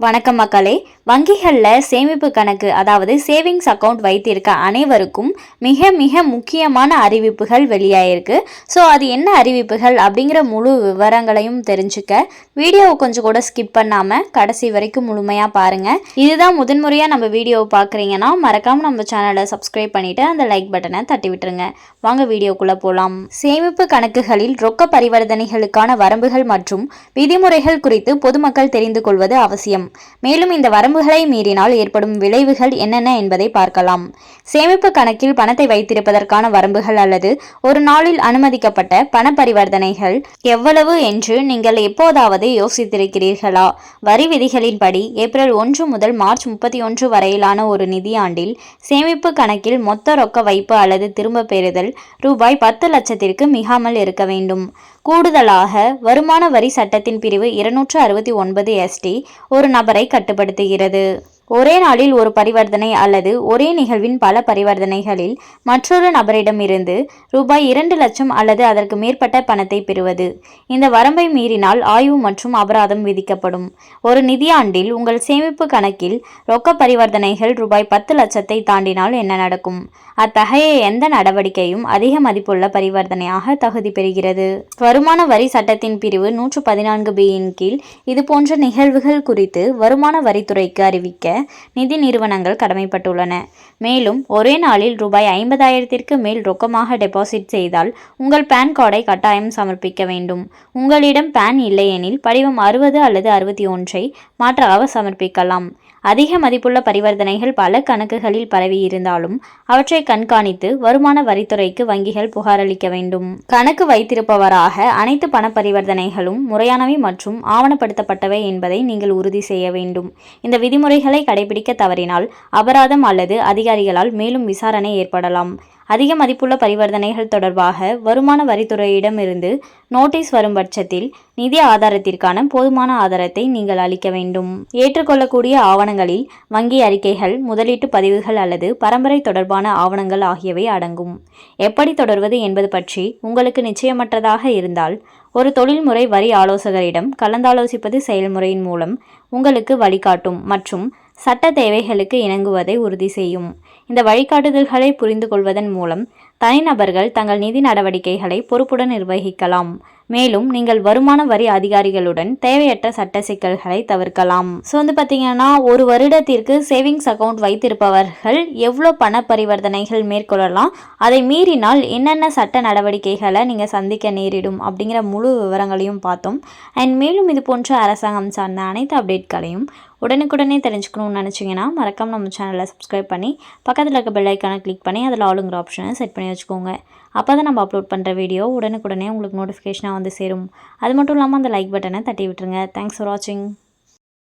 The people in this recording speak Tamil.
வணக்கம் மக்களே. வங்கிகளில் சேமிப்பு கணக்கு அதாவது சேவிங்ஸ் அக்கௌண்ட் வைத்திருக்க அனைவருக்கும் மிக மிக முக்கியமான அறிவிப்புகள் வெளியாயிருக்கு. ஸோ அது என்ன அறிவிப்புகள் அப்படிங்கிற முழு விவரங்களையும் தெரிஞ்சுக்க வீடியோவை கொஞ்சம் கூட ஸ்கிப் பண்ணாமல் கடைசி வரைக்கும் முழுமையாக பாருங்கள். இதுதான் முதன்முறையாக நம்ம வீடியோவை பார்க்குறீங்கன்னா மறக்காமல் நம்ம சேனலை சப்ஸ்கிரைப் பண்ணிவிட்டு அந்த லைக் பட்டனை தட்டி விட்டுருங்க. வாங்க வீடியோக்குள்ளே போகலாம். சேமிப்பு கணக்குகளில் ரொக்க பரிவர்த்தனைகளுக்கான வரம்புகள் மற்றும் விதிமுறைகள் குறித்து பொதுமக்கள் தெரிந்து கொள்வது அவசியம். மேலும் இந்த வரம்புகளை மீறினால் ஏற்படும் விளைவுகள் என்னென்ன என்பதை பார்க்கலாம். சேமிப்பு கணக்கில் பணத்தை வைத்திருப்பதற்கான வரம்புகள் அல்லது ஒரு நாளில் அனுமதிக்கப்பட்ட பண பரிவர்த்தனைகள் எவ்வளவு என்று நீங்கள் எப்போதாவது யோசித்திருக்கிறீர்களா? வரி விதிகளின்படி ஏப்ரல் 1 முதல் மார்ச் 31 வரையிலான ஒரு நிதியாண்டில் சேமிப்பு கணக்கில் மொத்த ரொக்க வைப்பு அல்லது திரும்ப பெறுதல் ரூபாய் 10 லட்சத்திற்கு மிகாமல் இருக்க வேண்டும். கூடுதலாக வருமான வரி சட்டத்தின் பிரிவு 269 ST ஒரு நபரை கட்டுப்படுத்துகிறது. ஒரே நாளில் ஒரு பரிவர்த்தனை அல்லது ஒரே நிகழ்வின் பல பரிவர்த்தனைகளில் மற்றொரு நபரிடமிருந்து ரூபாய் 2 லட்சம் அல்லது அதற்கு மேற்பட்ட பணத்தை பெறுவது. இந்த வரம்பை மீறினால் ஆய்வு மற்றும் அபராதம் விதிக்கப்படும். ஒரு நிதியாண்டில் உங்கள் சேமிப்பு கணக்கில் ரொக்க பரிவர்த்தனைகள் ரூபாய் 10 லட்சத்தை தாண்டினால் என்ன நடக்கும்? அத்தகைய எந்த நடவடிக்கையும் அதிக மதிப்புள்ள பரிவர்த்தனையாக தகுதி பெறுகிறது. வருமான வரி சட்டத்தின் பிரிவு 114B கீழ் இதுபோன்ற நிகழ்வுகள் குறித்து வருமான வரித்துறைக்கு அறிவிக்க நிதி நிறுவனங்கள் கடமைப்பட்டுள்ளன. மேலும் ஒரே நாளில் ரூபாய் 50,000ற்கு மேல் ரொக்கமாக டெபாசிட் செய்தால் உங்கள் பேன் கார்டை கட்டாயம் சமர்ப்பிக்க வேண்டும். உங்களிடம் பேன் இல்லையெனில் படிவம் 60 அல்லது 61ஐ மாற்றாக சமர்ப்பிக்கலாம். அதிக மதிப்புள்ள பரிவர்த்தனைகள் பல கணக்குகளில் பரவி இருந்தாலும் அவற்றை கண்காணித்து வருமான வரித்துறைக்கு வங்கிகள் புகாரளிக்க வேண்டும். கணக்கு வைத்திருப்பவராக அனைத்து பண பரிவர்த்தனைகளும் முறையானவை மற்றும் ஆவணப்படுத்தப்பட்டவை என்பதை நீங்கள் உறுதி செய்ய வேண்டும். இந்த விதிமுறைகளை கடைபிடிக்க தவறினால் அபராதம் அல்லது அதிகாரிகளால் மேலும் விசாரணை ஏற்படலாம். அதிக மதிப்புள்ள பரிவர்த்தனைகள் தொடர்பாக வருமான வரித்துறையிடமிருந்து நோட்டீஸ் வரும் பட்சத்தில் நிதி ஆதாரத்திற்கான போதுமான ஆதாரத்தை நீங்கள் அளிக்க வேண்டும். ஏற்றுக்கொள்ளக்கூடிய ஆவணங்களில் வங்கி அறிக்கைகள், முதலீட்டு பதிவுகள் அல்லது பரம்பரை தொடர்பான ஆவணங்கள் ஆகியவை அடங்கும். எப்படி தொடர்வது என்பது பற்றி உங்களுக்கு நிச்சயமற்றதாக இருந்தால் ஒரு தொழில்முறை வரி ஆலோசகரிடம் கலந்தாலோசிப்பது செயல்முறையின் மூலம் உங்களுக்கு வழிகாட்டும் மற்றும் சட்ட தேவைகளுக்கு இணங்குவதை உறுதி செய்யும். இந்த வழிகாட்டுதல்களை புரிந்து கொள்வதன் மூலம் தனிநபர்கள் தங்கள் நிதி நடவடிக்கைகளை பொறுப்புடன் நிர்வகிக்கலாம். மேலும் நீங்கள் வருமான வரி அதிகாரிகளுடன் தேவையற்ற சட்ட சிக்கல்களை தவிர்க்கலாம். ஸோ பார்த்தீங்கன்னா ஒரு வருடத்திற்கு சேவிங்ஸ் அக்கௌண்ட் வைத்திருப்பவர்கள் எவ்வளோ பண பரிவர்த்தனைகள் மேற்கொள்ளலாம், அதை மீறினால் என்னென்ன சட்ட நடவடிக்கைகளை நீங்கள் சந்திக்க நேரிடும் அப்படிங்கிற முழு விவரங்களையும் பார்த்தோம். அண்ட் மேலும் இது போன்ற அரசாங்கம் சார்ந்த அனைத்து அப்டேட்களையும் உடனுக்குடனே தெரிஞ்சுக்கணும்னு நினச்சிங்கன்னா மறக்காம நம்ம சேனலை சப்ஸ்கிரைப் பண்ணி பக்கத்தில் இருக்க பெல் ஐக்கானை கிளிக் பண்ணி அதில் ஆளுங்கிற ஆப்ஷனை செட் பண்ணி வச்சுக்கோங்க. அப்போ தான் நம்ம அப்லோட் பண்ணுற வீடியோ உடனுக்குடனே உங்களுக்கு நோட்டிஃபிகேஷனாக வந்து சேரும். அது மட்டும் இல்லாமல் அந்த லைக் பட்டனை தட்டி விட்டுருங்க. தேங்க்ஸ் ஃபார் வாட்சிங்.